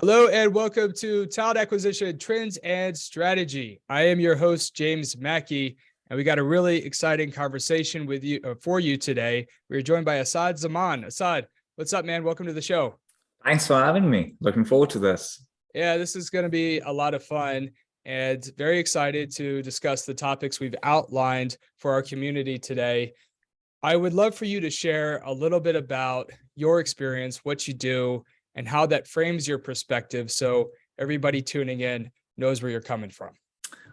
Hello and welcome to Talent Acquisition Trends and Strategy. I am your host, James Mackey, and we got a really exciting conversation with you for you today. We're joined by Asad Zaman. Asad, what's up, man? Welcome to the show. Thanks for having me. Looking forward to this. Yeah, this is going to be a lot of fun and very excited to discuss the topics we've outlined for our community today. I would love for you to share a little bit about your experience, what you do, and how that frames your perspective so everybody tuning in knows where you're coming from.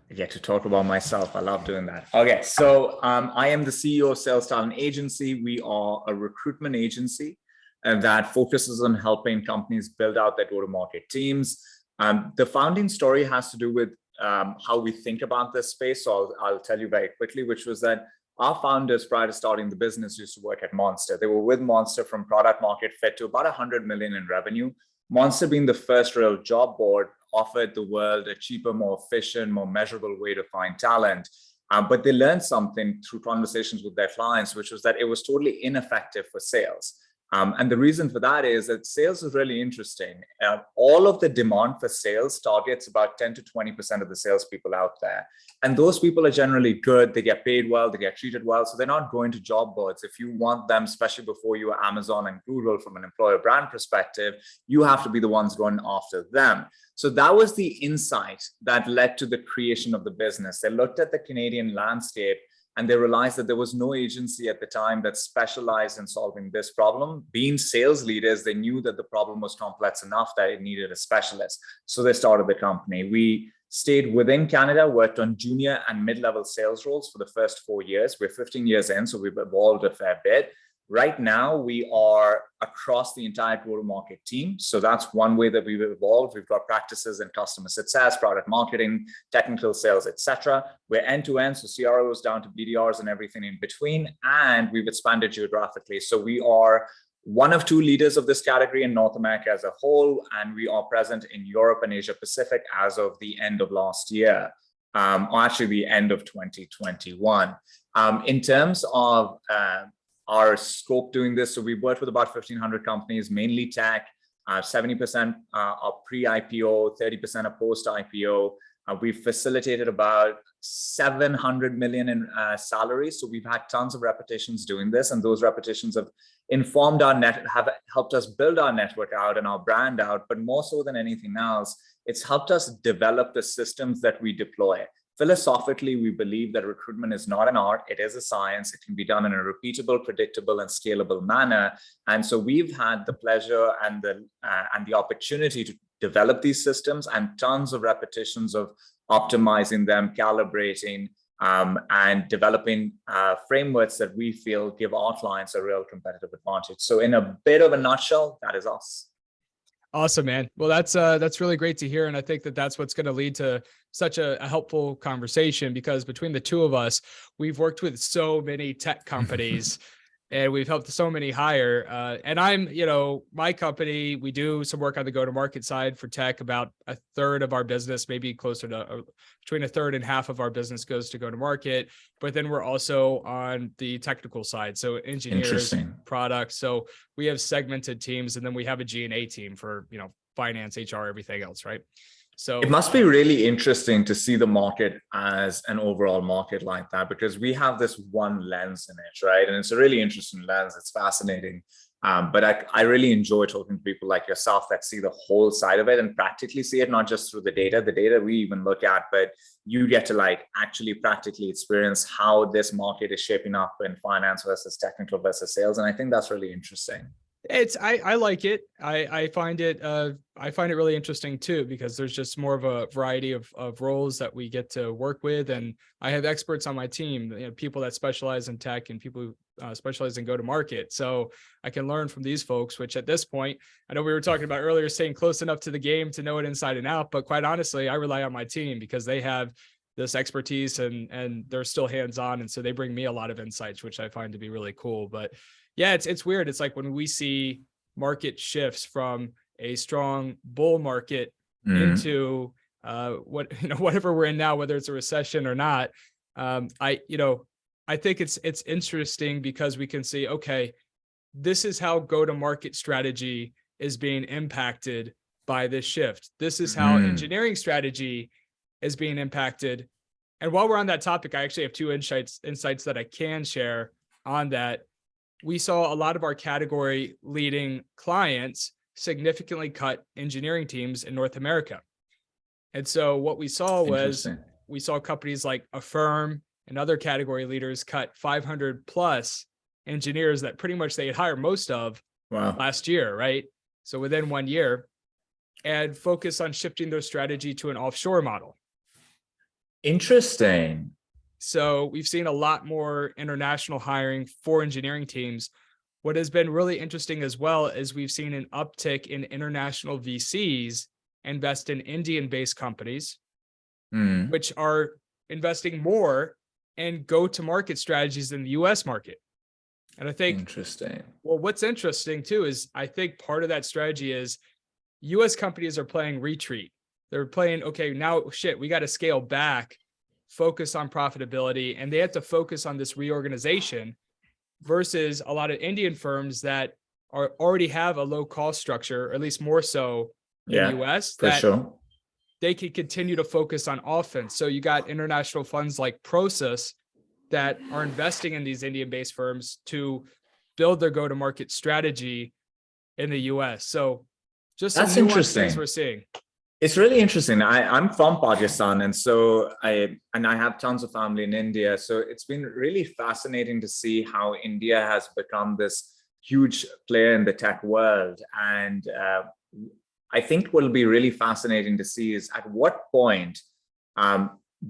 I get to talk about myself. I love doing that. Okay, so I am the CEO of Sales Talent Agency. We are a recruitment agency that focuses on helping companies build out their go-to-market teams. The founding story has to do with how we think about this space. So I'll tell you very quickly, which was that our founders, prior to starting the business, used to work at Monster. They were with Monster from product market fit to about 100 million in revenue. Monster, being the first real job board, offered the world a cheaper, more efficient, more measurable way to find talent. But they learned something through conversations with their clients, which was that it was totally ineffective for sales. And the reason for that is that sales is really interesting. All of the demand for sales targets about 10 to 20% of the salespeople out there. And those people are generally good. They get paid well, they get treated well. So they're not going to job boards. If you want them, especially before you are Amazon and Google from an employer brand perspective, you have to be the ones going after them. So that was the insight that led to the creation of the business. They looked at the Canadian landscape and they realized that there was no agency at the time that specialized in solving this problem. Being sales leaders, they knew that the problem was complex enough that it needed a specialist. So they started the company. We stayed within Canada, worked on junior and mid-level sales roles for the first 4 years. We're 15 years in, so we've evolved a fair bit. Right now, we are across the entire go-to-market team. So that's one way that we've evolved. We've got practices in customer success, product marketing, technical sales, etc. We're end-to-end, so CROs down to BDRs and everything in between. And we've expanded geographically. So we are one of two leaders of this category in North America as a whole, and we are present in Europe and Asia Pacific as of the end of last year, or actually the end of 2021. In terms of our scope doing this, so we've worked with about 1,500 companies, mainly tech, 70% are pre-IPO, 30% are post-IPO. We've facilitated about 700 million in salaries. So we've had tons of repetitions doing this, and those repetitions have informed our have helped us build our network out and our brand out. But more so than anything else, it's helped us develop the systems that we deploy. Philosophically, we believe that recruitment is not an art, it is a science. It can be done in a repeatable, predictable, and scalable manner. And so we've had the pleasure and the opportunity to develop these systems and tons of repetitions of optimizing them, calibrating, and developing frameworks that we feel give our clients a real competitive advantage. So in a bit of a nutshell, that is us. Awesome, man. Well, that's really great to hear. And I think that that's what's going to lead to such a helpful conversation, because between the two of us, we've worked with so many tech companies and we've helped so many hire. And I'm, my company, we do some work on the go-to-market side for tech. About a third of our business, maybe closer to between a third and half of our business goes to go-to-market. But then we're also on the technical side. So engineers, products. So we have segmented teams, and then we have a G&A team for, finance, HR, everything else, right? So it must be really interesting to see the market as an overall market like that, because we have this one lens in it, right? And it's a really interesting lens. It's fascinating. But I really enjoy talking to people like yourself that see the whole side of it and practically see it, not just through the data we even look at, but you get to actually practically experience how this market is shaping up in finance versus technical versus sales. And I think that's really interesting. I like it. I find it really interesting too, because there's just more of a variety of roles that we get to work with. And I have experts on my team, people that specialize in tech and people who specialize in go-to-market. So I can learn from these folks, which at this point, I know we were talking about earlier, staying close enough to the game to know it inside and out. But quite honestly, I rely on my team because they have this expertise and they're still hands-on. And so they bring me a lot of insights, which I find to be really cool. But yeah, it's weird. It's like when we see market shifts from a strong bull market into whatever we're in now, whether it's a recession or not. I think it's interesting because we can see, okay, this is how go-to-market strategy is being impacted by this shift. This is how engineering strategy is being impacted. And while we're on that topic, I actually have two insights that I can share on that. We saw a lot of our category leading clients significantly cut engineering teams in North America. And so what we saw was we saw companies like Affirm and other category leaders cut 500 plus engineers that pretty much they had hired most of last year, right? So within 1 year, and focus on shifting their strategy to an offshore model. Interesting. So we've seen a lot more international hiring for engineering teams. What has been really interesting as well is we've seen an uptick in international VCs invest in Indian-based companies, which are investing more in go-to-market strategies in the US market. And I think, interesting. Well, what's interesting too is I think part of that strategy is US companies are playing retreat. They're playing, okay, now shit, we got to scale back, focus on profitability, and they have to focus on this reorganization versus a lot of Indian firms that already have a low cost structure, or at least more so in the US, that they can continue to focus on offense. So you got international funds like Prosus that are investing in these Indian-based firms to build their go-to-market strategy in the US. So just some nuanced things we're seeing. It's really interesting. I'm from Pakistan, and so I have tons of family in India. So it's been really fascinating to see how India has become this huge player in the tech world. And I think what will be really fascinating to see is at what point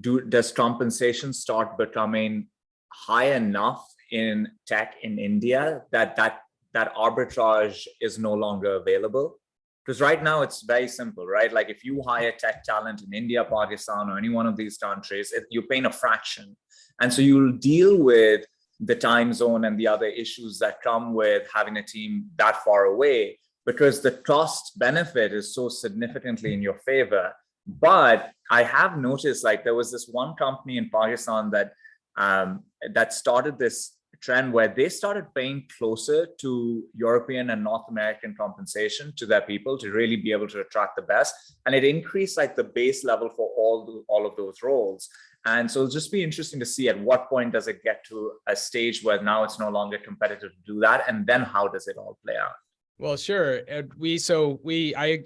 does compensation start becoming high enough in tech in India that arbitrage is no longer available? Because right now it's very simple, right? Like if you hire tech talent in India, Pakistan, or any one of these countries, you're paying a fraction. And so you'll deal with the time zone and the other issues that come with having a team that far away, because the cost benefit is so significantly in your favor. But I have noticed, like, there was this one company in Pakistan that started this trend where they started paying closer to European and North American compensation to their people to really be able to attract the best. And it increased like the base level for all of those roles. And so it'll just be interesting to see at what point does it get to a stage where now it's no longer competitive to do that. And then how does it all play out? Well, sure. And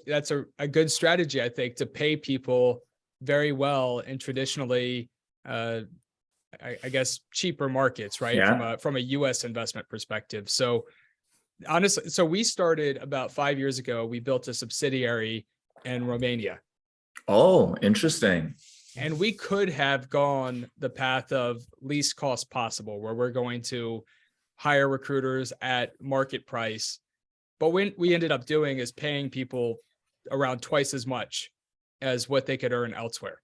that's a good strategy, I think, to pay people very well in traditionally, I guess, cheaper markets, right? Yeah. From a US investment perspective. So honestly, so we started about 5 years ago, we built a subsidiary in Romania. Oh, interesting. And we could have gone the path of least cost possible, where we're going to hire recruiters at market price. But what we ended up doing is paying people around twice as much as what they could earn elsewhere.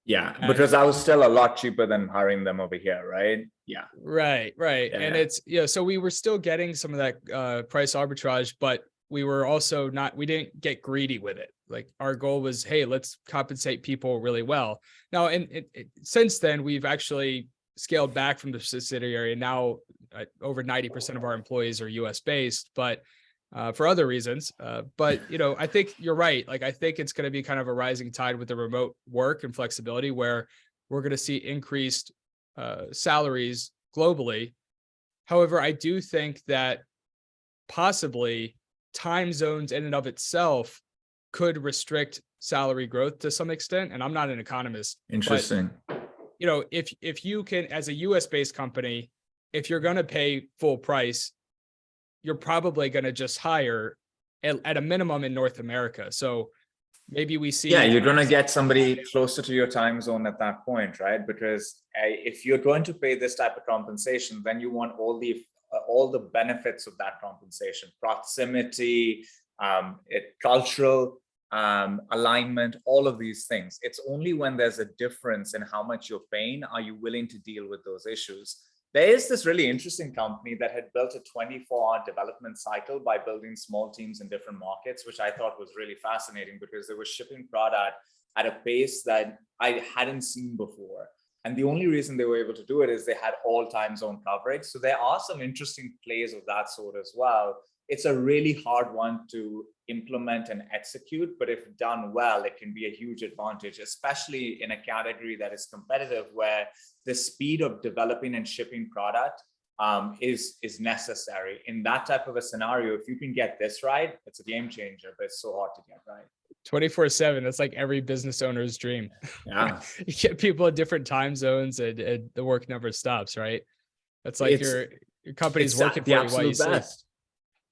Yeah, because that was still a lot cheaper than hiring them over here, right? Yeah. Right. Yeah. And it's, so we were still getting some of that price arbitrage, but we were also we didn't get greedy with it. Like our goal was, hey, let's compensate people really well. Now, and since then, we've actually scaled back from the subsidiary, and now over 90% of our employees are US based, but for other reasons. But, I think you're right. Like, I think it's going to be kind of a rising tide with the remote work and flexibility, where we're going to see increased salaries globally. However, I do think that possibly time zones in and of itself could restrict salary growth to some extent. And I'm not an economist. Interesting. But, if you can, as a US based company, if you're going to pay full price, you're probably going to just hire at a minimum in North America. So maybe we see. Yeah, you're going to get somebody closer to your time zone at that point, right? Because if you're going to pay this type of compensation, then you want all the benefits of that compensation: proximity, cultural alignment, all of these things. It's only when there's a difference in how much you're paying are you willing to deal with those issues. There is this really interesting company that had built a 24-hour development cycle by building small teams in different markets, which I thought was really fascinating because they were shipping product at a pace that I hadn't seen before. And the only reason they were able to do it is they had all time zone coverage. So there are some interesting plays of that sort as well, it's a really hard one to implement and execute, but if done well, it can be a huge advantage, especially in a category that is competitive, where the speed of developing and shipping product is necessary. In that type of a scenario, if you can get this right, it's a game changer, but it's so hard to get right. 24/7. That's like every business owner's dream. Yeah. You get people in different time zones, and the work never stops, right? That's like your company's working for you while you sleep.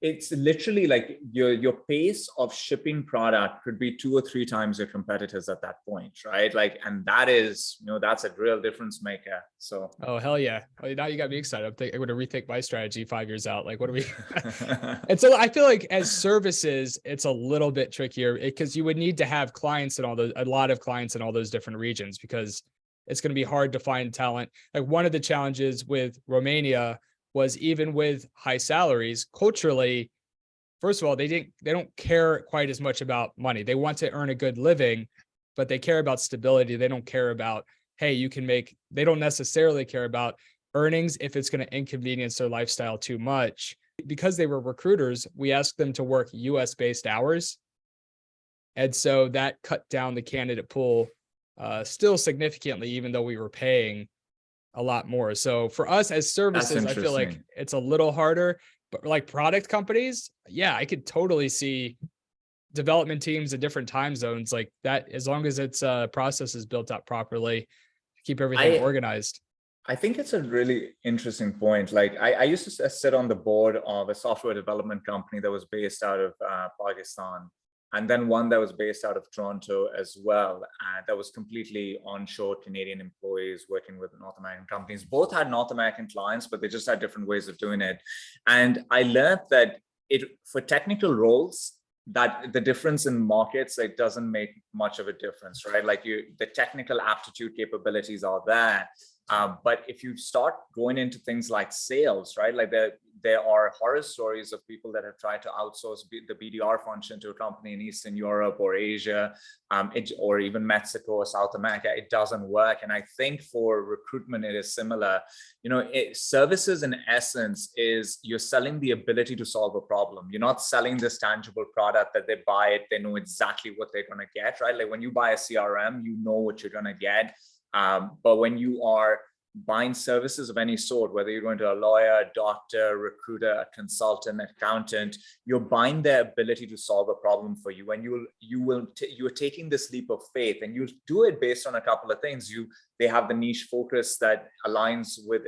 It's literally like your pace of shipping product could be 2 or 3 times your competitors at that point, right? Like, and that is, that's a real difference maker. So, oh, hell yeah. Well, now you got me excited. I'm going to rethink my strategy 5 years out. Like, what do we, and so I feel like as services, it's a little bit trickier because you would need to have clients in a lot of clients in all those different regions, because it's going to be hard to find talent. Like, one of the challenges with Romania was, even with high salaries, culturally, first of all, they don't care quite as much about money. They want to earn a good living, but they care about stability. They don't care about, hey, they don't necessarily care about earnings if it's going to inconvenience their lifestyle too much. Because they were recruiters, we asked them to work US based hours. And so that cut down the candidate pool still significantly, even though we were paying a lot more. So for us as services, I feel like it's a little harder, but like product companies, yeah, I could totally see development teams in different time zones like that, as long as its process is built up properly, keep everything organized. I think it's a really interesting point. Like, I used to sit on the board of a software development company that was based out of Pakistan, and then one that was based out of Toronto as well. That was completely onshore Canadian employees working with North American companies. Both had North American clients, but they just had different ways of doing it. And I learned that for technical roles, that the difference in markets, it doesn't make much of a difference, right? Like, the technical aptitude capabilities are there. But if you start going into things like sales, right? Like, there are horror stories of people that have tried to outsource the BDR function to a company in Eastern Europe or Asia, or even Mexico or South America. It doesn't work. And I think for recruitment, it is similar. Services in essence is you're selling the ability to solve a problem. You're not selling this tangible product that they buy it, they know exactly what they're going to get, right? Like, when you buy a CRM, you know what you're going to get. But when you are buying services of any sort, whether you're going to a lawyer, a doctor, recruiter, a consultant, accountant, you're buying their ability to solve a problem for you. And you're taking this leap of faith, and you'll do it based on a couple of things. They have the niche focus that aligns with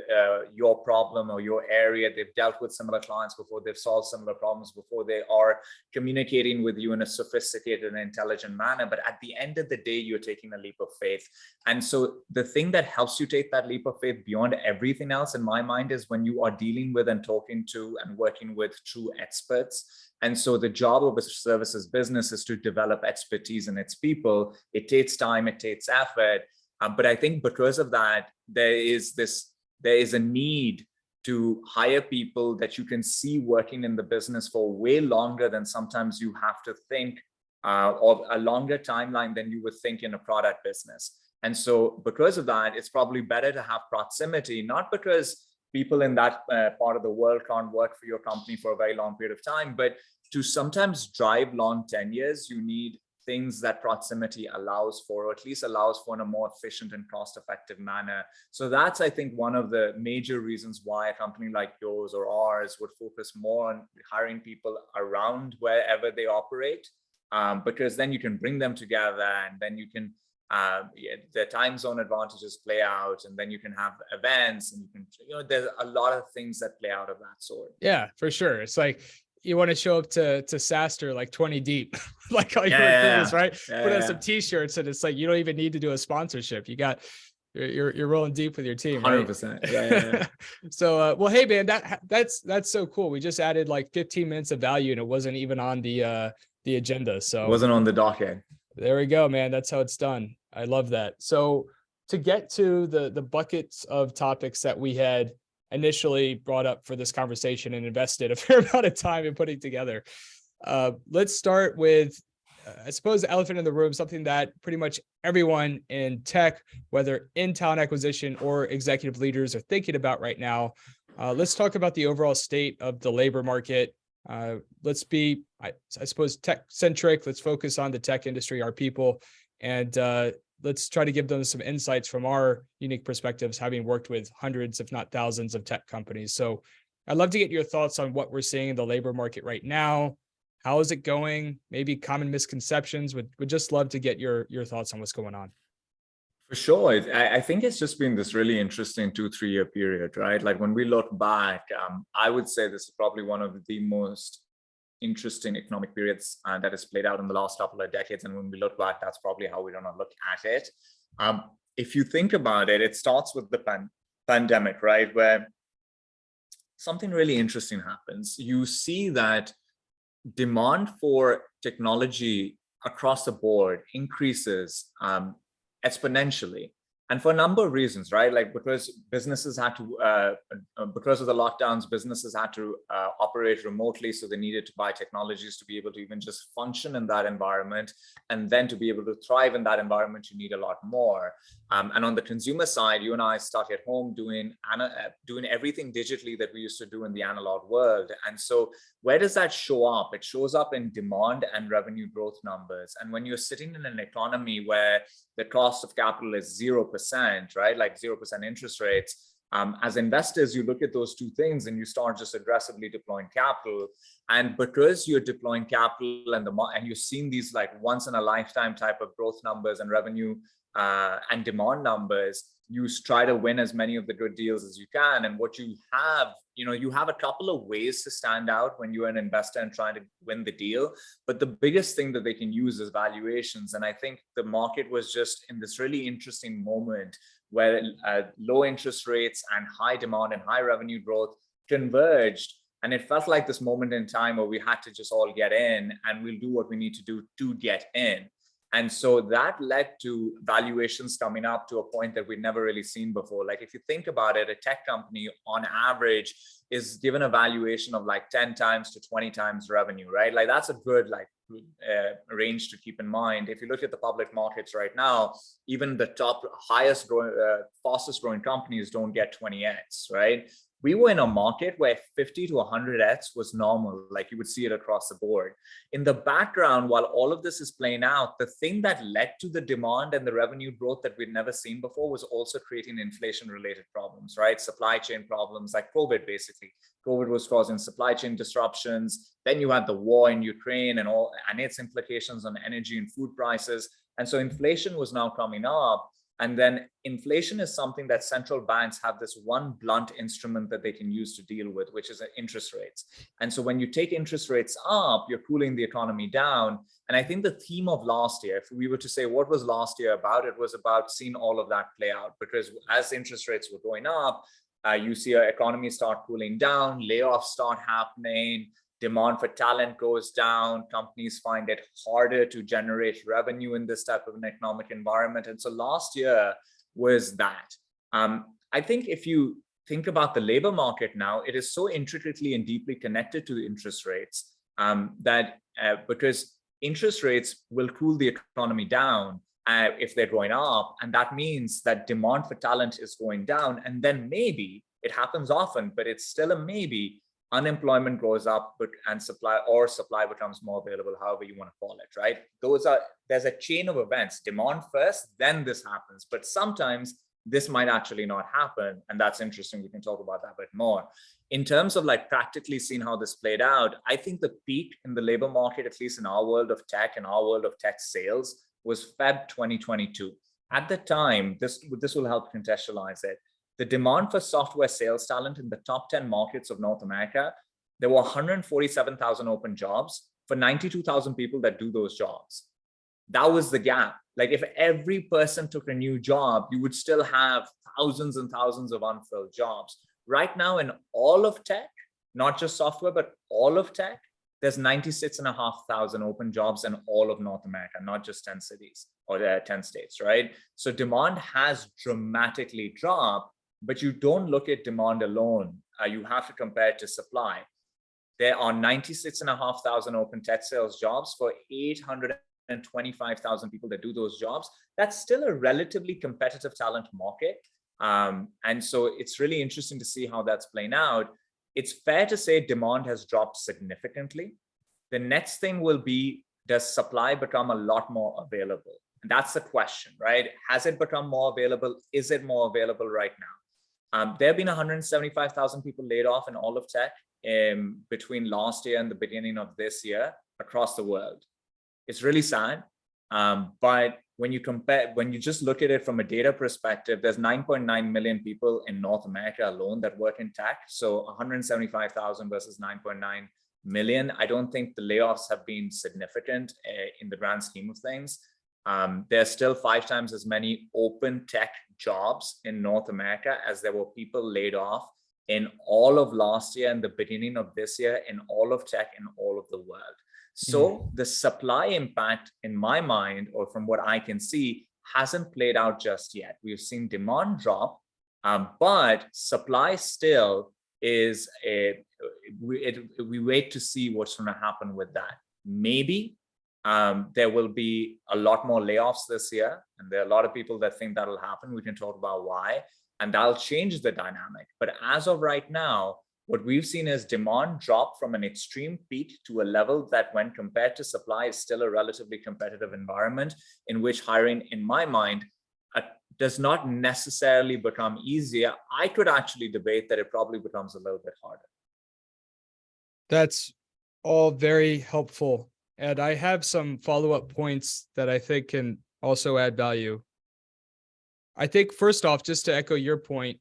your problem or your area. They've dealt with similar clients before. They've solved similar problems before. They are communicating with you in a sophisticated and intelligent manner. But at the end of the day, you're taking a leap of faith. And so the thing that helps you take that leap of faith beyond everything else, in my mind, is when you are dealing with and talking to and working with true experts. And so the job of a services business is to develop expertise in its people. It takes time, it takes effort. But I think because of that, there is a need to hire people that you can see working in the business for way longer than sometimes you have to think, or a longer timeline than you would think in a product business. And so because of that, it's probably better to have proximity, not because people in that part of the world can't work for your company for a very long period of time, but to sometimes drive long tenures, you need things that proximity allows for, or at least allows for in a more efficient and cost-effective manner. So that's, I think, one of the major reasons why a company like yours or ours would focus more on hiring people around wherever they operate, because then you can bring them together, and then you can the time zone advantages play out, and then you can have events, and you can, there's a lot of things that play out of that sort. Yeah, for sure. It's like, you want to show up to SaaStr like 20 deep, like all your recruiters, right? Put on some t-shirts, and it's like, you don't even need to do a sponsorship. You're rolling deep with your team, right? 100%. Yeah. So, well, hey man, that's so cool. We just added like 15 minutes of value, and it wasn't even on the agenda. So it wasn't on the docket. There we go, man. That's how it's done. I love that. So to get to the buckets of topics that we had initially brought up for this conversation and invested a fair amount of time in putting together, let's start with, I suppose, the elephant in the room, something that pretty much everyone in tech, whether in talent acquisition or executive leaders, are thinking about right now. Let's talk about the overall state of the labor market. Let's be, I suppose, tech centric. Let's focus on the tech industry, our people, and let's try to give them some insights from our unique perspectives, having worked with hundreds, if not thousands, of tech companies. So I'd love to get your thoughts on what we're seeing in the labor market right now. How is it going? Maybe common misconceptions. Would just love to get your thoughts on what's going on. For sure. I think it's just been this really interesting 2-3 year period, right? Like when we look back, I would say this is probably one of the most interesting economic periods that has played out in the last couple of decades. And when we look back, that's probably how we're going to look at it. If you think about it, it starts with the pandemic, right? Where something really interesting happens. You see that demand for technology across the board increases exponentially, and for a number of reasons, right? Like because businesses had to, because of the lockdowns, businesses had to operate remotely, so they needed to buy technologies to be able to even just function in that environment, and then to be able to thrive in that environment, you need a lot more. And on the consumer side, you and I stuck at home doing everything digitally that we used to do in the analog world. And so where does that show up? It shows up in demand and revenue growth numbers. And when you're sitting in an economy where the cost of capital is 0%, right? Like 0% interest rates. As investors, you look at those two things and you start just aggressively deploying capital. And because you're deploying capital and you're seeing these like once in a lifetime type of growth numbers and revenue and demand numbers, you try to win as many of the good deals as you can. And what you have, you have a couple of ways to stand out when you're an investor and trying to win the deal. But the biggest thing that they can use is valuations. And I think the market was just in this really interesting moment where low interest rates and high demand and high revenue growth converged. And it felt like this moment in time where we had to just all get in, and we'll do what we need to do to get in. And so that led to valuations coming up to a point that we'd never really seen before. Like if you think about it, a tech company on average is given a valuation of like 10 times to 20 times revenue, right? Like that's a good range to keep in mind. If you look at the public markets right now, even the top highest growing, fastest growing companies don't get 20x, right? We were in a market where 50 to 100x was normal, like you would see it across the board. In the background, while all of this is playing out, the thing that led to the demand and the revenue growth that we'd never seen before was also creating inflation-related problems, right? Supply chain problems like COVID, basically. COVID was causing supply chain disruptions. Then you had the war in Ukraine and its implications on energy and food prices. And so inflation was now coming up. And then inflation is something that central banks have this one blunt instrument that they can use to deal with, which is interest rates. And so when you take interest rates up, you're cooling the economy down. And I think the theme of last year, if we were to say what was last year about, it was about seeing all of that play out. Because as interest rates were going up, you see our economy start cooling down, layoffs start happening, demand for talent goes down, companies find it harder to generate revenue in this type of an economic environment. And so last year was that. I think if you think about the labor market now, it is so intricately and deeply connected to the interest rates that because interest rates will cool the economy down if they're going up. And that means that demand for talent is going down. And then maybe, it happens often, but it's still a maybe, unemployment goes up, and supply becomes more available, however you want to call it, right? There's a chain of events, demand first, then this happens. But sometimes this might actually not happen. And that's interesting. We can talk about that a bit more. In terms of like practically seeing how this played out, I think the peak in the labor market, at least in our world of tech and our world of tech sales, was Feb 2022. At the time, this will help contextualize it. The demand for software sales talent in the top 10 markets of North America, there were 147,000 open jobs for 92,000 people that do those jobs. That was the gap. Like if every person took a new job, you would still have thousands and thousands of unfilled jobs. Right now in all of tech, not just software, but all of tech, there's 96,500 open jobs in all of North America, not just 10 cities or 10 states, right? So demand has dramatically dropped. But you don't look at demand alone. You have to compare it to supply. There are 96,500 open tech sales jobs for 825,000 people that do those jobs. That's still a relatively competitive talent market. And so it's really interesting to see how that's playing out. it's fair to say demand has dropped significantly. The next thing will be, does supply become a lot more available? And that's the question, right? Has it become more available? Is it more available right now? There have been 175,000 people laid off in all of tech between last year and the beginning of this year across the world. It's really sad. But when you just look at it from a data perspective, there's 9.9 million people in North America alone that work in tech. So 175,000 versus 9.9 million. I don't think the layoffs have been significant in the grand scheme of things. There's still 5 times as many open tech jobs in North America as there were people laid off in all of last year and the beginning of this year in all of tech in all of the world. So the supply impact, in my mind, or from what I can see, hasn't played out just yet. We've seen demand drop, but supply still is we wait to see what's going to happen with that. Maybe there will be a lot more layoffs this year, and there are a lot of people that think that'll happen. We can talk about why, and that'll change the dynamic. But as of right now, what we've seen is demand drop from an extreme peak to a level that, when compared to supply, is still a relatively competitive environment in which hiring, in my mind, does not necessarily become easier. I could actually debate that it probably becomes a little bit harder. That's all very helpful. And I have some follow-up points that I think can also add value. I think, first off, just to echo your point,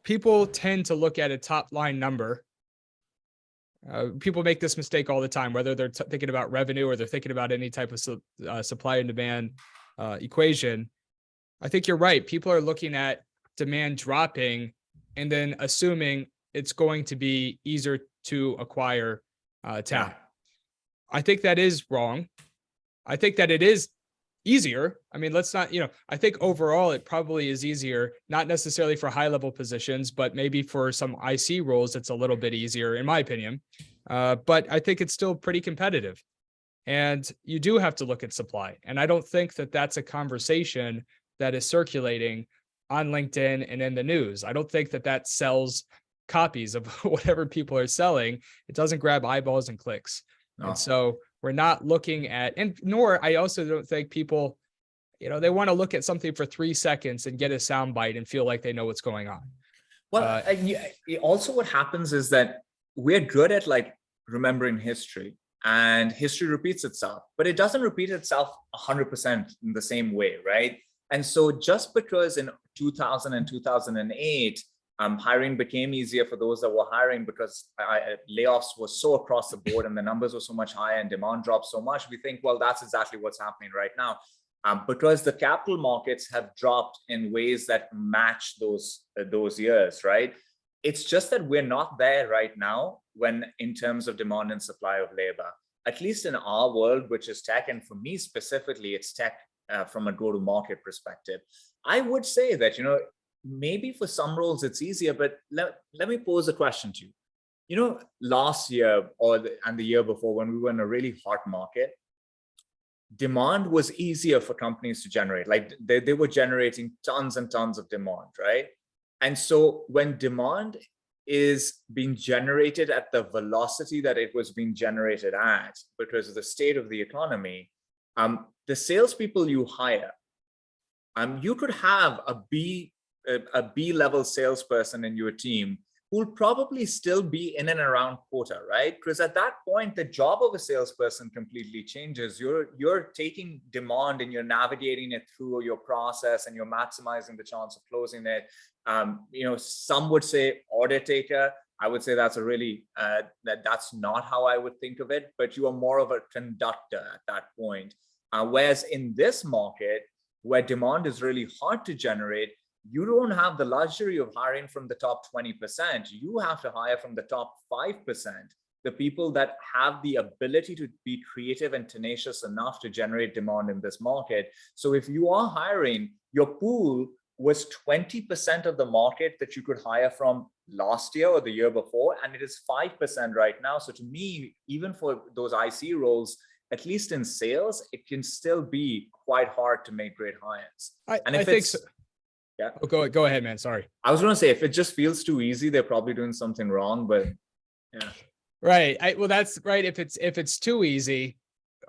people tend to look at a top line number. People make this mistake all the time, whether they're thinking about revenue or they're thinking about any type of supply and demand equation. I think you're right. People are looking at demand dropping and then assuming it's going to be easier to acquire talent. Yeah. I think that is wrong. I think that it is easier. I mean, let's not, I think overall it probably is easier, not necessarily for high level positions, but maybe for some IC roles, it's a little bit easier in my opinion. But I think it's still pretty competitive, and you do have to look at supply. And I don't think that that's a conversation that is circulating on LinkedIn and in the news. I don't think that that sells copies of whatever people are selling. It doesn't grab eyeballs and clicks. No. And so we're not looking at, and nor I also don't think people, they want to look at something for 3 seconds and get a soundbite and feel like they know what's going on. Well, also what happens is that we're good at remembering history, and history repeats itself, but it doesn't repeat itself 100% in the same way, right? And so just because in 2000 and 2008, hiring became easier for those that were hiring because layoffs were so across the board and the numbers were so much higher and demand dropped so much, we think, well, that's exactly what's happening right now. Because the capital markets have dropped in ways that match those years, right? It's just that we're not there right now in terms of demand and supply of labor, at least in our world, which is tech. And for me specifically, it's tech from a go-to-market perspective. I would say that, maybe for some roles it's easier, but let me pose a question to you. Last year and the year before, when we were in a really hot market, demand was easier for companies to generate. They were generating tons and tons of demand, right? And so when demand is being generated at the velocity that it was being generated at because of the state of the economy, the salespeople you hire, you could have a B-level salesperson in your team who will probably still be in and around quota, right? Because at that point, the job of a salesperson completely changes. You're taking demand and you're navigating it through your process and you're maximizing the chance of closing it. Some would say order taker. I would say that's that's not how I would think of it, but you are more of a conductor at that point. Whereas in this market, where demand is really hard to generate, you don't have the luxury of hiring from the top 20%. You have to hire from the top 5%, the people that have the ability to be creative and tenacious enough to generate demand in this market. So if you are hiring, your pool was 20% of the market that you could hire from last year or the year before, and it is 5% right now. So to me, even for those IC roles, at least in sales, it can still be quite hard to make great hires. I think so. Yeah. Oh, go ahead, man. Sorry. I was going to say, if it just feels too easy, they're probably doing something wrong, but yeah. Right. Well, that's right. If it's too easy,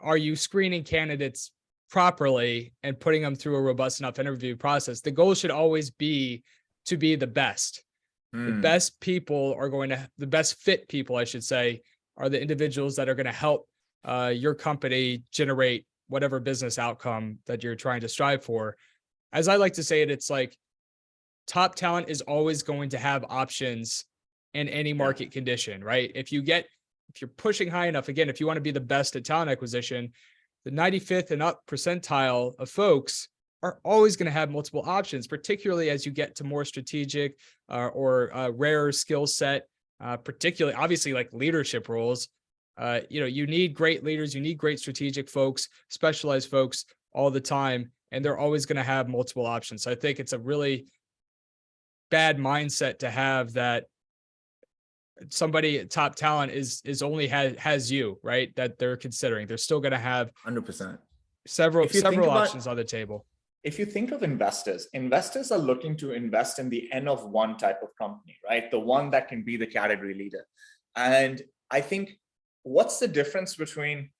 are you screening candidates properly and putting them through a robust enough interview process? The goal should always be to be the best. The Hmm. best people are going to, the best fit people, I should say, are the individuals that are going to help your company generate whatever business outcome that you're trying to strive for. As I like to say it, it's like top talent is always going to have options in any Yeah. market condition, right? If you're pushing high enough, again, if you want to be the best at talent acquisition, the 95th and up percentile of folks are always going to have multiple options, particularly as you get to more strategic or rarer skill set, particularly obviously like leadership roles. You need great leaders, you need great strategic folks, specialized folks all the time, and they're always going to have multiple options. So I think it's a really bad mindset to have that somebody top talent is only has you, right, that they're considering. They're still going to have 100%. several If you think several about, options on the table. if you think of investors, investors are looking to invest in the N of one type of company, right? The one that can be the category leader. And I think, what's the difference between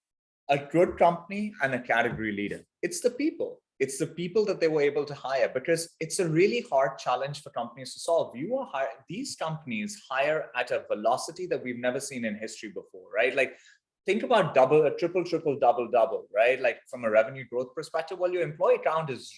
a good company and a category leader? It's the people. It's the people that they were able to hire, because it's a really hard challenge for companies to solve. These companies hire at a velocity that we've never seen in history before, right? Like, think about triple, double, right? Like, from a revenue growth perspective, well, your employee count is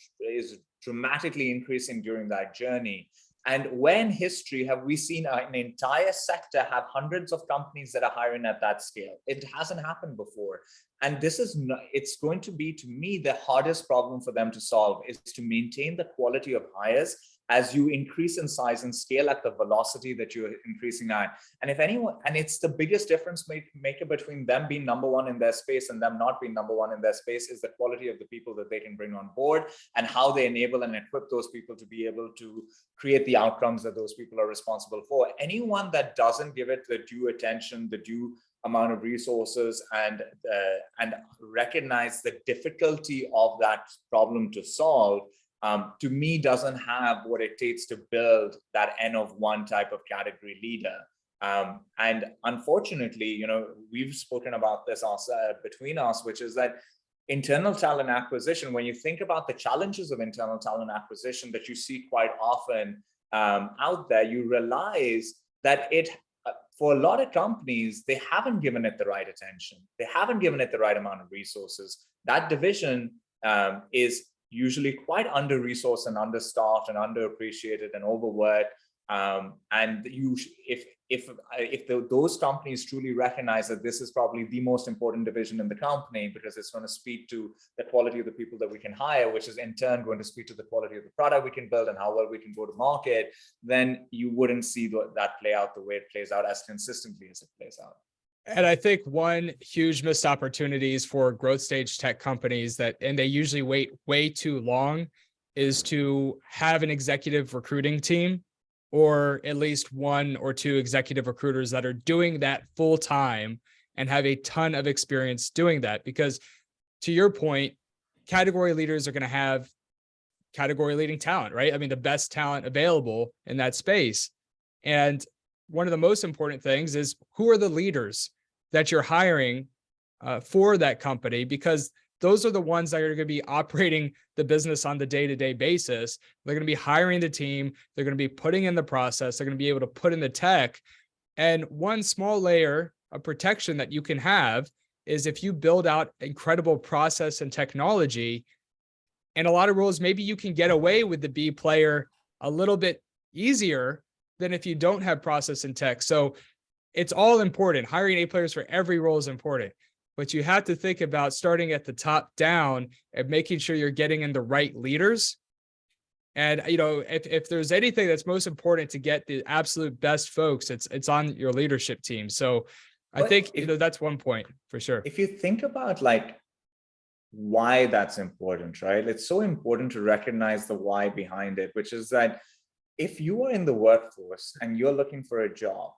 dramatically increasing during that journey. And when history have we seen an entire sector have hundreds of companies that are hiring at that scale? It hasn't happened before. And it's going to be, to me, the hardest problem for them to solve, is to maintain the quality of hires as you increase in size and scale at the velocity that you're increasing at. And if anyone, and it's the biggest difference maker between them being number one in their space and them not being number one in their space, is the quality of the people that they can bring on board and how they enable and equip those people to be able to create the outcomes that those people are responsible for. Anyone that doesn't give it the due attention, the due amount of resources, and recognize the difficulty of that problem to solve, to me, doesn't have what it takes to build that N of one type of category leader. And unfortunately, we've spoken about this also between us, which is that internal talent acquisition, when you think about the challenges of internal talent acquisition that you see quite often out there, you realize that for a lot of companies, they haven't given it the right attention. They haven't given it the right amount of resources. That division is usually quite under-resourced and understaffed and underappreciated and overworked. And if those companies truly recognize that this is probably the most important division in the company, because it's going to speak to the quality of the people that we can hire, which is in turn going to speak to the quality of the product we can build and how well we can go to market, then you wouldn't see that play out the way it plays out, as consistently as it plays out. And I think one huge missed opportunities for growth stage tech companies and they usually wait way too long, is to have an executive recruiting team, or at least one or two executive recruiters that are doing that full time and have a ton of experience doing that. Because to your point, category leaders are going to have category leading talent, right? I mean, the best talent available in that space. And one of the most important things is, who are the leaders that you're hiring for that company? Because those are the ones that are going to be operating the business on the day-to-day basis. They're going to be hiring the team. They're going to be putting in the process. They're going to be able to put in the tech. And one small layer of protection that you can have is if you build out incredible process and technology. And a lot of roles, maybe you can get away with the B player a little bit easier than if you don't have process and tech. So it's all important. Hiring A players for every role is important, but you have to think about starting at the top down and making sure you're getting in the right leaders. And if there's anything that's most important to get the absolute best folks, it's on your leadership team. So I think that's one point for sure. If you think about like why that's important, right? It's so important to recognize the why behind it, which is that if you are in the workforce and you're looking for a job,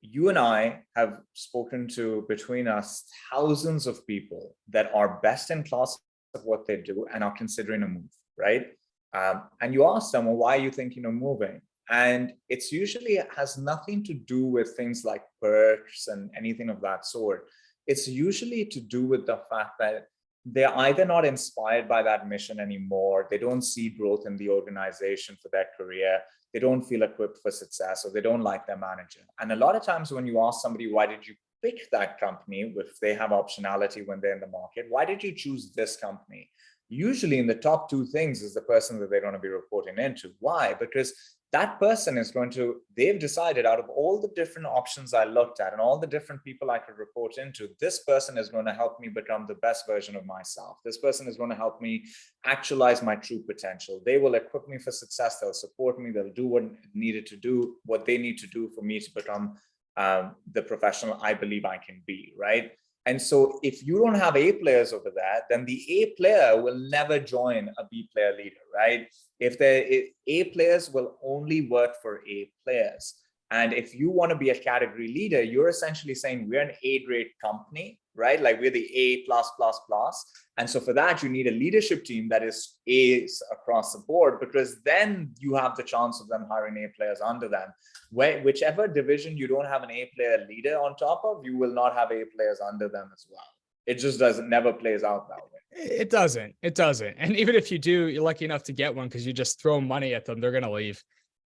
you and I have spoken to, between us, thousands of people that are best in class of what they do and are considering a move, right? And you ask them, well, why are you thinking of moving? And it's usually has nothing to do with things like perks and anything of that sort. It's usually to do with the fact that they're either not inspired by that mission anymore, they don't see growth in the organization for their career, they don't feel equipped for success, or they don't like their manager. And a lot of times when you ask somebody, why did you pick that company, if they have optionality when they're in the market, why did you choose this company? Usually in the top two things is the person that they're going to be reporting into. Why? Because that person is going to, they've decided out of all the different options I looked at and all the different people I could report into, this person is going to help me become the best version of myself. This person is going to help me actualize my true potential. They will equip me for success. They'll support me. They'll do what needed to do, what they need to do for me to become the professional I believe I can be, right? And so if you don't have A players over there, then the A player will never join a B player leader, right? If A players will only work for A players. And if you want to be a category leader, you're essentially saying we're an A grade company, right? Like we're the A plus plus plus. And so for that, you need a leadership team that is A's across the board, because then you have the chance of them hiring A players under them. Whichever division you don't have an A player leader on top of, you will not have A players under them as well. It just doesn't, never plays out that way. It doesn't. It doesn't. And even if you do, you're lucky enough to get one because you just throw money at them, they're going to leave.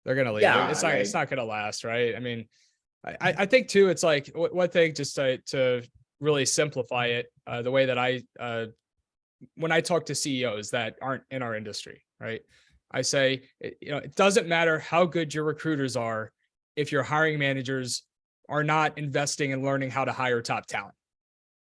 They're going to leave. Yeah, It's not going to last, right? I mean, I think too, it's like one thing just to really simplify it, the way that when I talk to CEOs that aren't in our industry, right? I say, it doesn't matter how good your recruiters are if your hiring managers are not investing in learning how to hire top talent,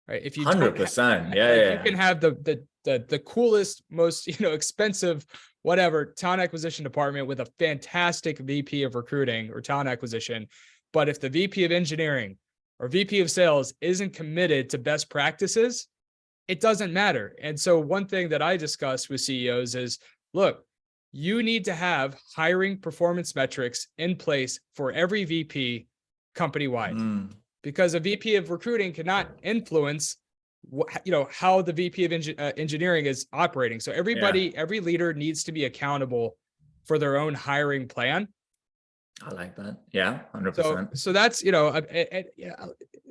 right? If you 100%, you can have the coolest, most expensive, whatever talent acquisition department with a fantastic VP of recruiting or talent acquisition, but if the VP of engineering or VP of sales isn't committed to best practices, it doesn't matter. And so one thing that I discuss with CEOs is, look, you need to have hiring performance metrics in place for every VP company-wide, because a VP of recruiting cannot influence how the VP of engineering is operating. So every leader needs to be accountable for their own hiring plan. I like that. Yeah, 100%. So that's,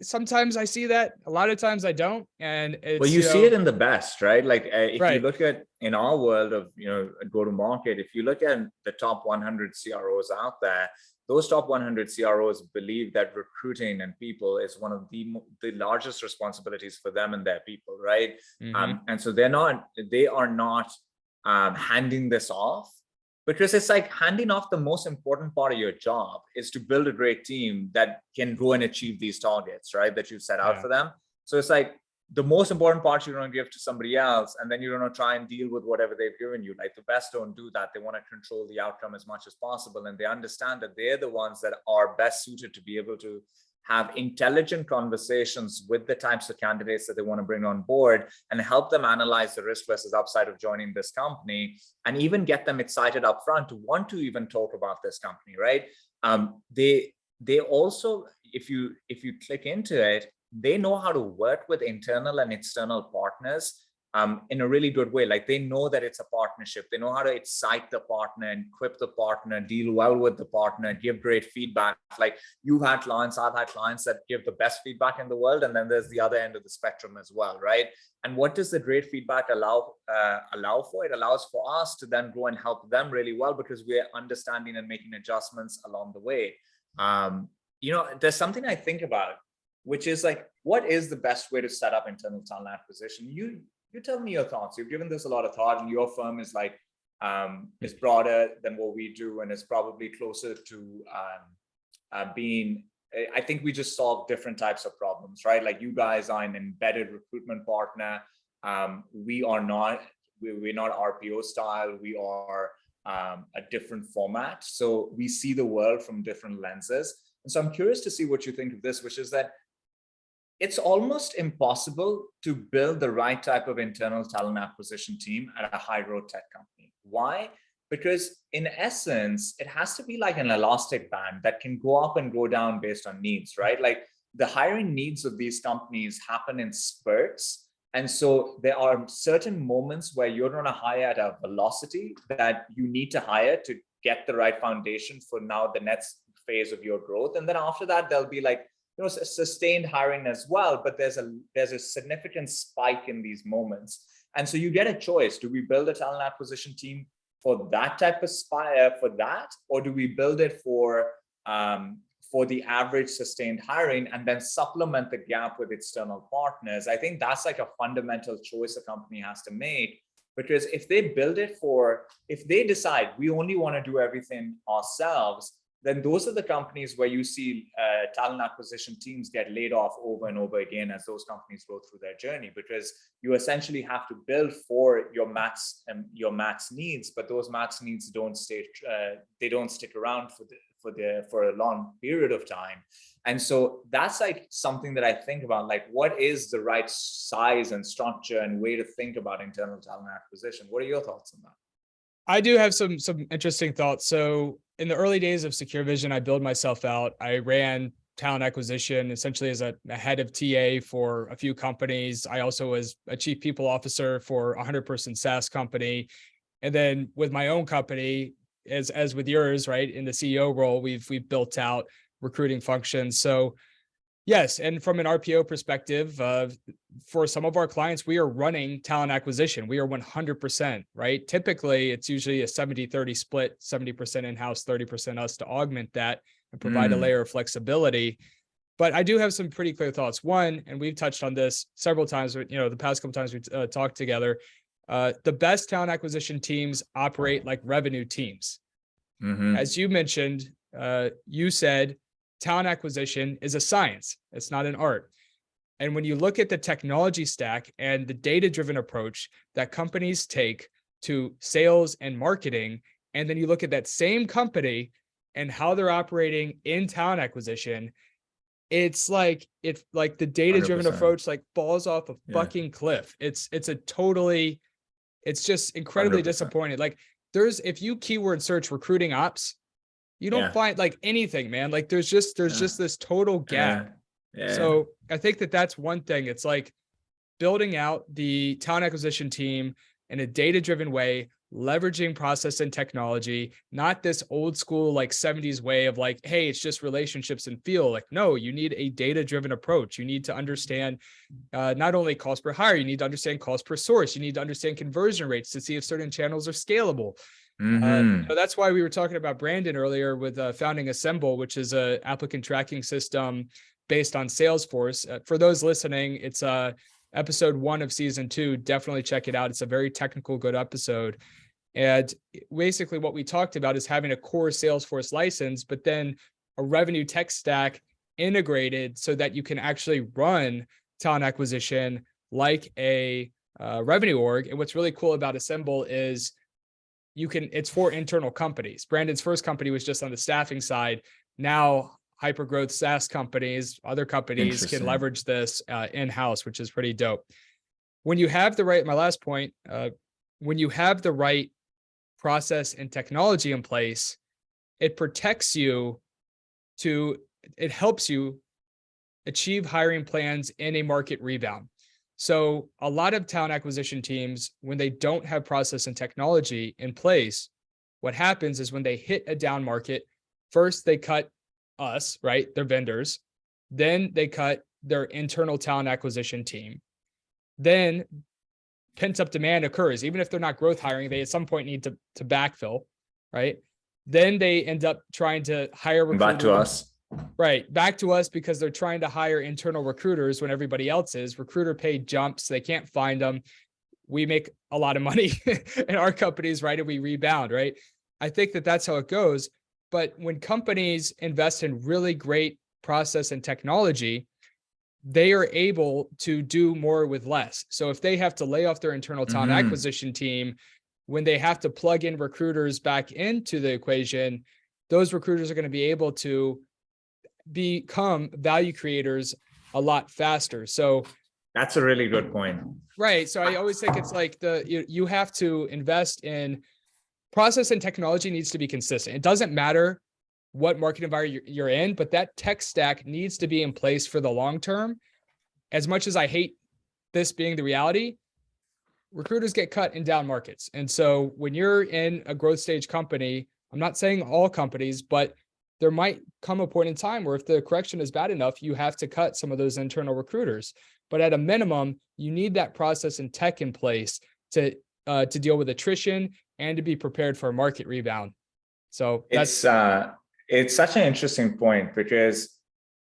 sometimes I see that, a lot of times I don't. And it's, well, you see it in the best, right? Like if right. you look at, in our world of, go to market, if you look at the top 100 CROs out there, those top 100 CROs believe that recruiting and people is one of the largest responsibilities for them and their people, right? Mm-hmm. And so they are not handing this off, because it's like handing off the most important part of your job is to build a great team that can go and achieve these targets, right? That you've set out for them. So it's like the most important part you're going to give to somebody else, and then you're going to try and deal with whatever they've given you. Like the best don't do that. They want to control the outcome as much as possible. And they understand that they're the ones that are best suited to be able to have intelligent conversations with the types of candidates that they want to bring on board and help them analyze the risk versus upside of joining this company, and even get them excited up front to want to even talk about this company, right? They also, if you click into it, they know how to work with internal and external partners in a really good way. Like they know that it's a partnership. They know how to excite the partner, equip the partner, deal well with the partner, give great feedback. Like you've had clients, I've had clients that give the best feedback in the world. And then there's the other end of the spectrum as well, right? And what does the great feedback allow for? It allows for us to then go and help them really well, because we're understanding and making adjustments along the way. There's something I think about, which is like, what is the best way to set up internal talent acquisition? You tell me your thoughts. You've given this a lot of thought, and your firm is like is broader than what we do, and is probably closer to being. I think we just solve different types of problems, right? Like you guys are an embedded recruitment partner. We're not RPO style. We are a different format. So we see the world from different lenses. And so I'm curious to see what you think of this, which is that it's almost impossible to build the right type of internal talent acquisition team at a high growth tech company. Why? Because in essence, it has to be like an elastic band that can go up and go down based on needs, right? Like the hiring needs of these companies happen in spurts. And so there are certain moments where you're going to hire at a velocity that you need to hire to get the right foundation for now the next phase of your growth. And then after that, there'll be like, sustained hiring as well. But there's a significant spike in these moments. And so you get a choice. Do we build a talent acquisition team for that type of for that? Or do we build it for the average sustained hiring and then supplement the gap with external partners? I think that's like a fundamental choice a company has to make, because if they decide we only want to do everything ourselves, then those are the companies where you see talent acquisition teams get laid off over and over again as those companies go through their journey, because you essentially have to build for your max needs, but those max needs don't stick around for a long period of time. And so that's like something that I think about, like what is the right size and structure and way to think about internal talent acquisition? What are your thoughts on that? I do have some interesting thoughts. So in the early days of Secure Vision, I built myself out. I ran talent acquisition essentially as a head of TA for a few companies. I also was a chief people officer for a 100-person SaaS company. And then with my own company, as with yours, right, in the CEO role, we've built out recruiting functions. So yes, and from an RPO perspective, for some of our clients, we are running talent acquisition. We are 100%, right? Typically, it's usually a 70-30 split, 70% in-house, 30% us to augment that and provide a layer of flexibility. But I do have some pretty clear thoughts. One, and we've touched on this several times, the past couple times we talked together, the best talent acquisition teams operate like revenue teams. As you mentioned, you said, talent acquisition is a science. It's not an art. And when you look at the technology stack and the data-driven approach that companies take to sales and marketing, and then you look at that same company and how they're operating in talent acquisition, it's like the data-driven 100%. approach like falls off a fucking cliff. It's just incredibly 100%. disappointing. Like if you keyword search recruiting ops, you don't find like anything, man. Like there's just this total gap. So I think that's one thing. It's like building out the talent acquisition team in a data-driven way, leveraging process and technology, not this old school like 70s way of like, hey, it's just relationships and feel. Like, no, you need a data-driven approach. You need to understand not only cost per hire, you need to understand cost per source. You need to understand conversion rates to see if certain channels are scalable. That's why we were talking about Brandon earlier with founding Assemble, which is a applicant tracking system based on Salesforce. For those listening, it's episode 1 of season 2. Definitely check it out. It's a very technical, good episode. And basically what we talked about is having a core Salesforce license, but then a revenue tech stack integrated so that you can actually run talent acquisition like a revenue org. And what's really cool about Assemble is it's for internal companies. Brandon's first company was just on the staffing side. Now hyper-growth SaaS companies, other companies can leverage this in-house, which is pretty dope. When you have my last point, when you have the right process and technology in place, it protects you it helps you achieve hiring plans in a market rebound. So a lot of talent acquisition teams, when they don't have process and technology in place, what happens is when they hit a down market, first they cut us, right? Their vendors. Then they cut their internal talent acquisition team. Then pent-up demand occurs. Even if they're not growth hiring, they at some point need to backfill, right? Then they end up trying to hire recruiters. Back to us. Right. Back to us because they're trying to hire internal recruiters when everybody else is. Recruiter pay jumps. They can't find them. We make a lot of money in our companies, right? And we rebound, right? I think that's how it goes. But when companies invest in really great process and technology, they are able to do more with less. So if they have to lay off their internal talent acquisition team, when they have to plug in recruiters back into the equation, those recruiters are going to be able to become value creators a lot faster. So that's a really good point. Right. So I always think it's like you have to invest in process, and technology needs to be consistent. It doesn't matter what market environment you're in, but that tech stack needs to be in place for the long term. As much as I hate this being the reality, recruiters get cut in down markets. And so when you're in a growth stage company, I'm not saying all companies, but there might come a point in time where if the correction is bad enough, you have to cut some of those internal recruiters. But at a minimum, you need that process and tech in place to deal with attrition and to be prepared for a market rebound. So it's such an interesting point, because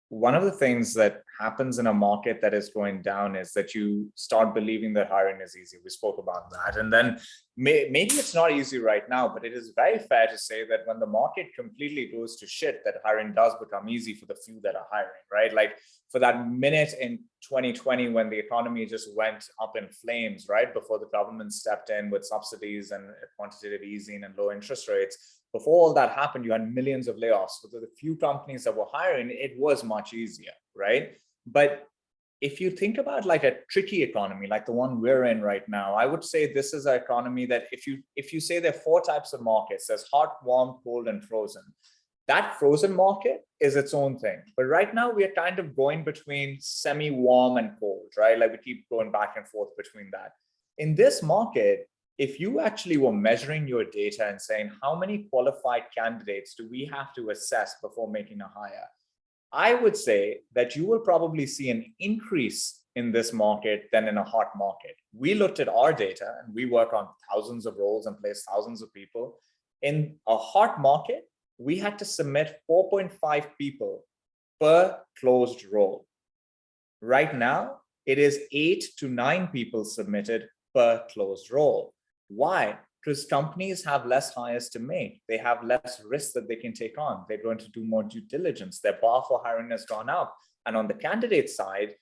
one of the things that happens in a market that is going down is that you start believing that hiring is easy. We spoke about that. And then maybe it's not easy right now, but it is very fair to say that when the market completely goes to shit, that hiring does become easy for the few that are hiring, right? Like for that minute in 2020, when the economy just went up in flames, right? Before the government stepped in with subsidies and quantitative easing and low interest rates. Before all that happened, you had millions of layoffs. For the few companies that were hiring, it was much easier, right? But if you think about like a tricky economy, like the one we're in right now, I would say this is an economy that if you say there are 4 types of markets, there's hot, warm, cold, and frozen. That frozen market is its own thing. But right now we are kind of going between semi-warm and cold, right? Like we keep going back and forth between that. In this market, if you actually were measuring your data and saying how many qualified candidates do we have to assess before making a hire, I would say that you will probably see an increase in this market than in a hot market. We looked at our data and we work on thousands of roles and place thousands of people. In a hot market, we had to submit 4.5 people per closed role. Right now, it is 8 to 9 people submitted per closed role. Why? Because companies have less hires to make. They have less risk that they can take on. They're going to do more due diligence. Their bar for hiring has gone up. And on the candidate side,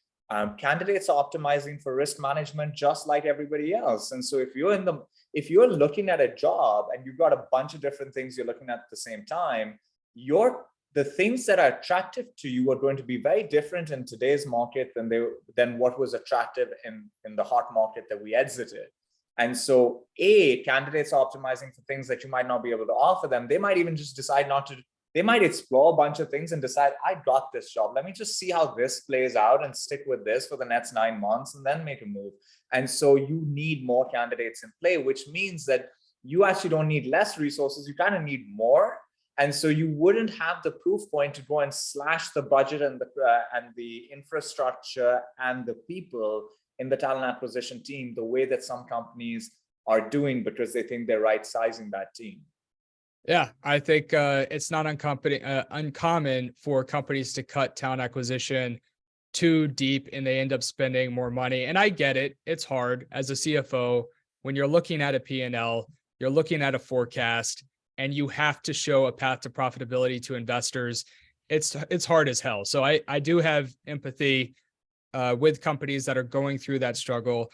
candidates are optimizing for risk management just like everybody else. And so if you're looking at a job and you've got a bunch of different things you're looking at the same time, the things that are attractive to you are going to be very different in today's market than what was attractive in the hot market that we exited. And so candidates are optimizing for things that you might not be able to offer them. They might even just decide not to. They might explore a bunch of things and decide, I got this job. Let me just see how this plays out and stick with this for the next 9 months and then make a move. And so you need more candidates in play, which means that you actually don't need less resources. You kind of need more. And so you wouldn't have the proof point to go and slash the budget and the infrastructure and the people in the talent acquisition team the way that some companies are doing because they think they're right sizing that team. Yeah, I think it's not uncommon for companies to cut talent acquisition too deep and they end up spending more money. And I get it. It's hard as a CFO when you're looking at a P&L, you're looking at a forecast, and you have to show a path to profitability to investors. It's hard as hell. So I do have empathy with companies that are going through that struggle.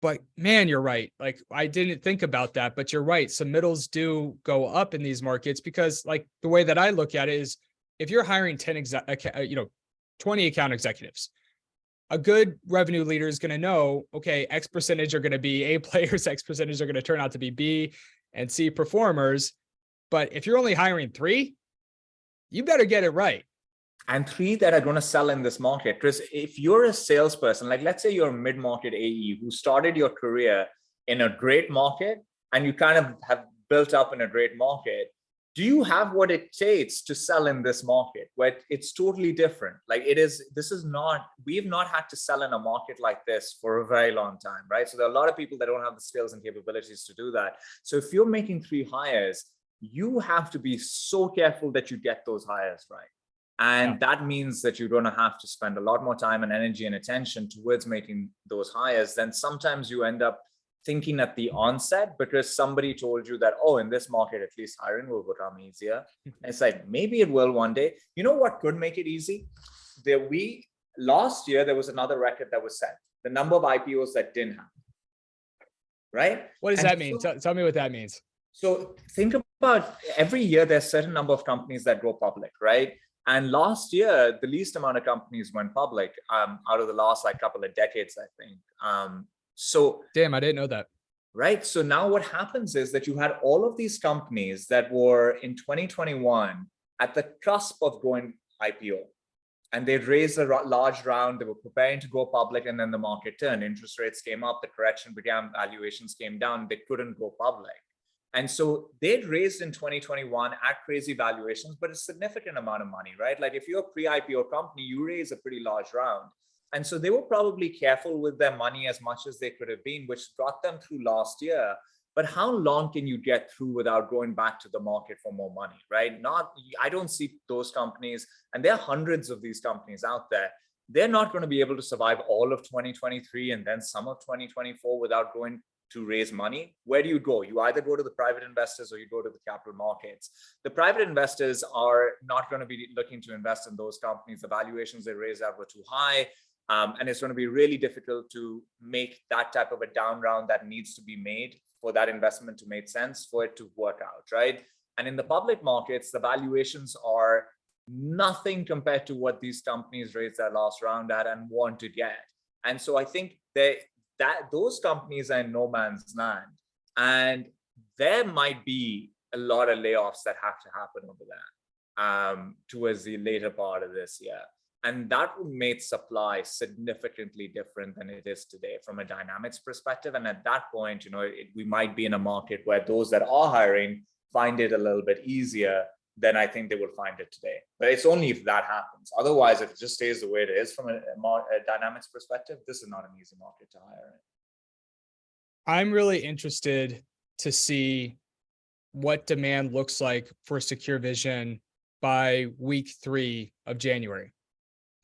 But man, you're right. Like I didn't think about that, but you're right. Submittals do go up in these markets because like the way that I look at it is if you're hiring 20 account executives, a good revenue leader is going to know, okay, X percentage are going to be A players, X percentage are going to turn out to be B and C performers. But if you're only hiring 3, you better get it right. And 3 that are going to sell in this market. Because if you're a salesperson, like let's say you're a mid-market AE who started your career in a great market and you kind of have built up in a great market, do you have what it takes to sell in this market where it's totally different? Like we've not had to sell in a market like this for a very long time, right? So there are a lot of people that don't have the skills and capabilities to do that. So if you're making 3 hires, you have to be so careful that you get those hires right. And that means that you're going to have to spend a lot more time and energy and attention towards making those hires. Then sometimes you end up thinking at the onset because somebody told you that, oh, in this market, at least hiring will become easier. It's like, maybe it will one day. You know what could make it easy? Last year, there was another record that was set. The number of IPOs that didn't happen, right? What does that mean? Tell me what that means. So think about every year, there's a certain number of companies that go public, right? And last year, the least amount of companies went public out of the last couple of decades, I think. Damn, I didn't know that. Right. So now what happens is that you had all of these companies that were in 2021 at the cusp of going IPO. and they'd raised a large round. They were preparing to go public, and then the market turned. Interest rates came up, the correction began, valuations came down. They couldn't go public. And so they'd raised in 2021 at crazy valuations, but a significant amount of money, right? Like if you're a pre-IPO company, you raise a pretty large round. And so they were probably careful with their money as much as they could have been, which got them through last year. But how long can you get through without going back to the market for more money, right? I don't see those companies, and there are hundreds of these companies out there. They're not going to be able to survive all of 2023 and then some of 2024 without going to raise money. Where do you go? You either go to the private investors or you go to the capital markets. The private investors are not going to be looking to invest in those companies. The valuations they raised out were too high. And it's going to be really difficult to make that type of a down round that needs to be made for that investment to make sense, for it to work out, right? And in the public markets, the valuations are nothing compared to what these companies raised their last round at and want to get. And so I think those companies are in no man's land, and there might be a lot of layoffs that have to happen over there towards the later part of this year. And that would make supply significantly different than it is today from a dynamics perspective. And at that point, we might be in a market where those that are hiring find it a little bit easier than I think they will find it today. But it's only if that happens. Otherwise, if it just stays the way it is from a dynamics perspective, this is not an easy market to hire in. I'm really interested to see what demand looks like for Secure Vision by week 3 of January.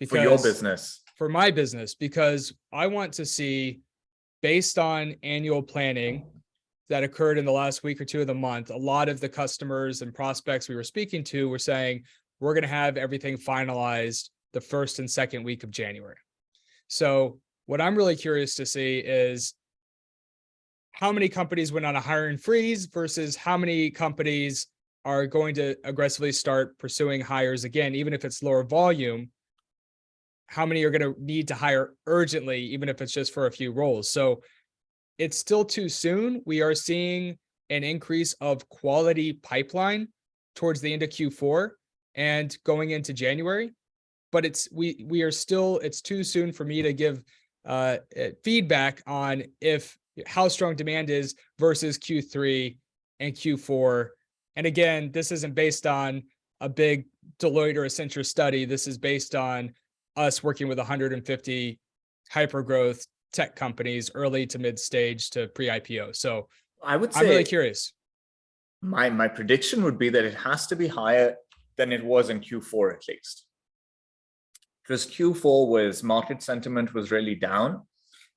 For your business. For my business, because I want to see, based on annual planning that occurred in the last week or two of the month, a lot of the customers and prospects we were speaking to were saying, we're going to have everything finalized the first and second week of January. So what I'm really curious to see is how many companies went on a hiring freeze versus how many companies are going to aggressively start pursuing hires again, even if it's lower volume. How many are going to need to hire urgently, even if it's just for a few roles? So it's still too soon. We are seeing an increase of quality pipeline towards the end of Q4 and going into January, but it's too soon for me to give feedback on how strong demand is versus Q3 and Q4. And again, this isn't based on a big Deloitte or Accenture study. This is based on us working with 150 hyper-growth tech companies, early to mid-stage to pre-IPO. So I'm really curious. My prediction would be that it has to be higher than it was in Q4 at least. Because Q4 market sentiment was really down.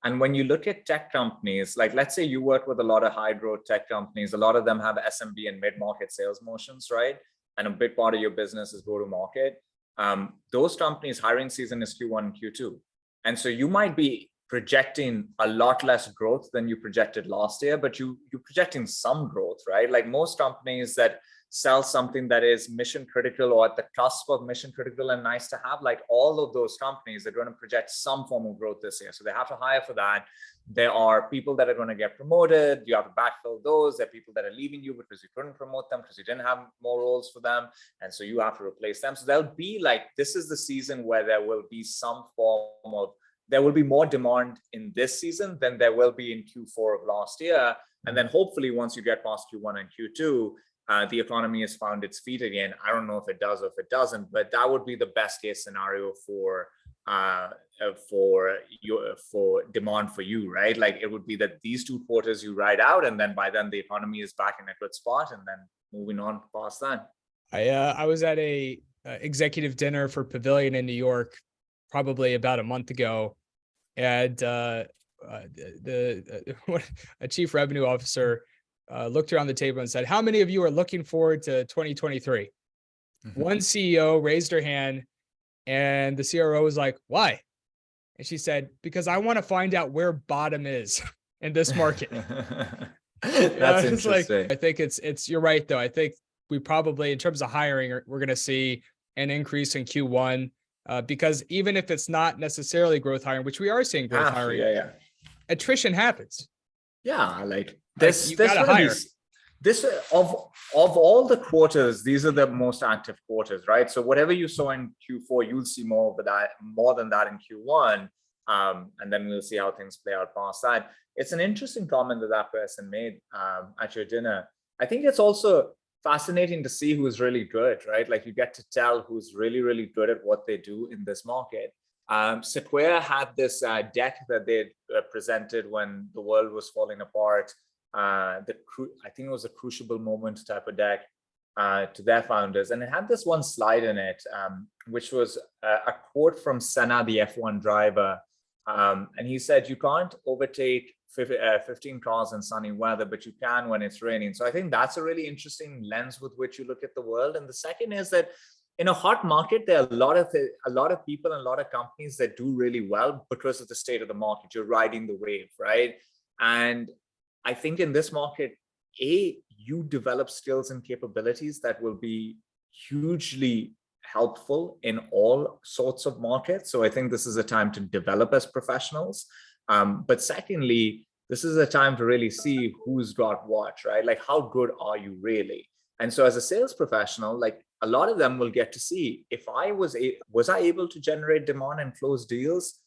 And when you look at tech companies, like let's say you work with a lot of high growth tech companies, a lot of them have SMB and mid-market sales motions, right? And a big part of your business is go to market. Those companies' hiring season is Q1 and Q2. And so you might be projecting a lot less growth than you projected last year, but you're projecting some growth, right? Like most companies that sell something that is mission critical or at the cusp of mission critical and nice to have, like all of those companies are going to project some form of growth this year. So they have to hire for that. There are people that are going to get promoted. You have to backfill those. There are people that are leaving you because you couldn't promote them because you didn't have more roles for them. And so you have to replace them. So there'll be this is the season where there will be some form of, there will be more demand in this season than there will be in Q4 of last year. And then hopefully once you get past Q1 and Q2, the economy has found its feet again. I don't know if it does or if it doesn't, but that would be the best case scenario for demand for you, right? Like it would be that these 2 quarters you ride out, and then by then the economy is back in a good spot, and then moving on past that. I was at a executive dinner for Pavilion in New York probably about a month ago, and a chief revenue officer looked around the table and said, how many of you are looking forward to 2023? Mm-hmm. One CEO raised her hand, and the CRO was like, why? And she said, because I want to find out where bottom is in this market. That's interesting. I think you're right though. I think we probably, in terms of hiring, we're going to see an increase in Q1 because even if it's not necessarily growth hiring, which we are seeing growth hiring, attrition happens. Yeah, there's going to be This of all the quarters, these are the most active quarters, right? So whatever you saw in Q4, you'll see more than that in Q1, and then we'll see how things play out past that. It's an interesting comment that that person made at your dinner. I think it's also fascinating to see who's really good, right? Like you get to tell who's really, really good at what they do in this market. Sequoia had this deck that they presented when the world was falling apart. I think it was a crucible moment type of deck to their founders, and it had this one slide in it, which was a quote from Senna, the F1 driver, and he said, "You can't overtake 15 cars in sunny weather, but you can when it's raining." So I think that's a really interesting lens with which you look at the world. And the second is that in a hot market, there are a lot of people and a lot of companies that do really well because of the state of the market. You're riding the wave, right? And I think in this market, you develop skills and capabilities that will be hugely helpful in all sorts of markets. So I think this is a time to develop as professionals. But secondly, this is a time to really see who's got what, right? Like, how good are you really? And so as a sales professional, like a lot of them will get to see if I was I able to generate demand and close deals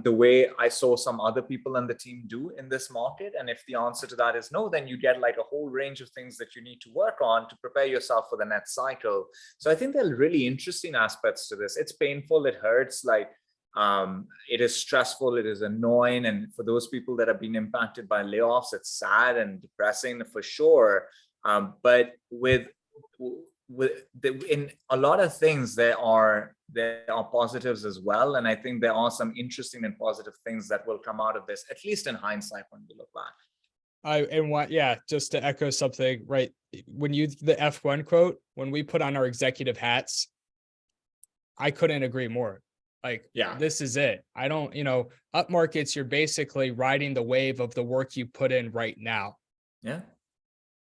the way I saw some other people on the team do in this market. And if the answer to that is no, then you get like a whole range of things that you need to work on to prepare yourself for the next cycle. So I think there are really interesting aspects to this. It's painful, it hurts, like it is stressful, it is annoying. And for those people that have been impacted by layoffs, it's sad and depressing for sure. But in a lot of things, there are positives as well, and I think there are some interesting and positive things that will come out of this, at least in hindsight when we look back. Just to echo something, right? When the F1 quote, when we put on our executive hats, I couldn't agree more. Like, yeah, this is it. I don't, up markets, you're basically riding the wave of the work you put in right now. Yeah.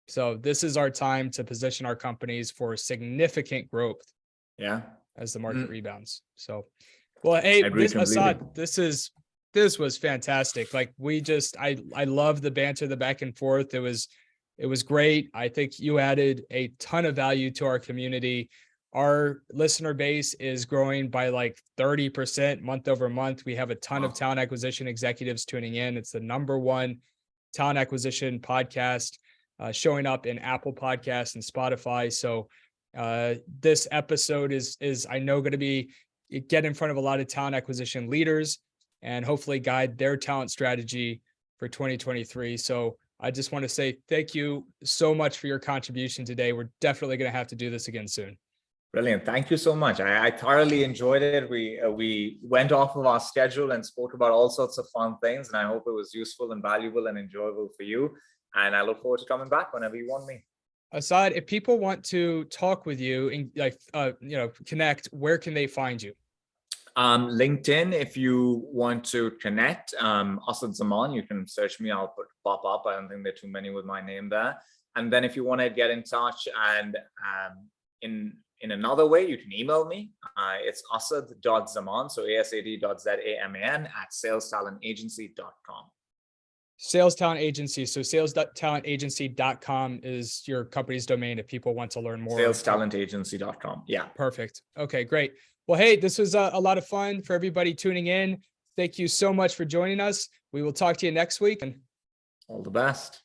So this is our time to position our companies for significant growth. Yeah. As the market rebounds. So, well, hey, Asad, this was fantastic. Like I love the banter, the back and forth. It was great. I think you added a ton of value to our community. Our listener base is growing by like 30% month over month. We have a ton of talent acquisition executives tuning in. It's the #1 talent acquisition podcast showing up in Apple Podcasts and Spotify. So this episode is I know going to get in front of a lot of talent acquisition leaders and hopefully guide their talent strategy for 2023. So I just want to say thank you so much for your contribution today. We're definitely going to have to do this again soon. Brilliant. Thank you so much. I thoroughly enjoyed it. We went off of our schedule and spoke about all sorts of fun things, and I hope it was useful and valuable and enjoyable for you. And I look forward to coming back whenever you want me. Asad, if people want to talk with you and connect, where can they find you? LinkedIn, if you want to connect, Asad Zaman, you can search me. I'll pop up. I don't think there are too many with my name there. And then if you want to get in touch and in another way, you can email me. It's asad.zaman, so asad.zaman @salestalentagency.com. Sales Talent Agency. So sales.talentagency.com is your company's domain if people want to learn more. Salestalentagency.com. Yeah. Perfect. Okay, great. Well, hey, this was a lot of fun for everybody tuning in. Thank you so much for joining us. We will talk to you next week. All the best.